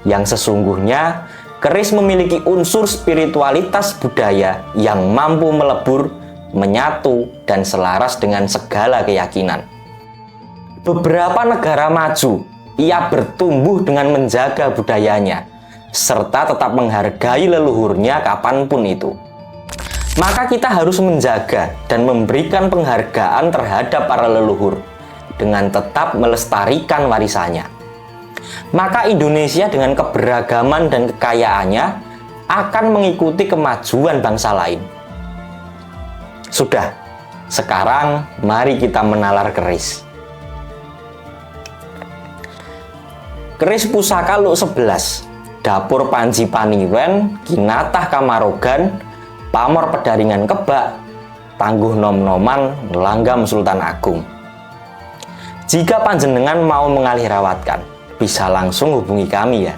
Yang sesungguhnya, keris memiliki unsur spiritualitas budaya yang mampu melebur, menyatu, dan selaras dengan segala keyakinan. Beberapa negara maju, ia bertumbuh dengan menjaga budayanya, serta tetap menghargai leluhurnya kapanpun itu. Maka kita harus menjaga dan memberikan penghargaan terhadap para leluhur, dengan tetap melestarikan warisannya. Maka Indonesia dengan keberagaman dan kekayaannya akan mengikuti kemajuan bangsa lain. Sudah, sekarang mari kita menalar keris. Keris pusaka Luk 11, Dapur Panji Paniwen, Kinatah Kamarogan, Pamor Pedaringan Kebak, Tangguh Nom-Noman, Langgam Sultan Agung. Jika panjenengan mau mengalihrawatkan, bisa langsung hubungi kami ya.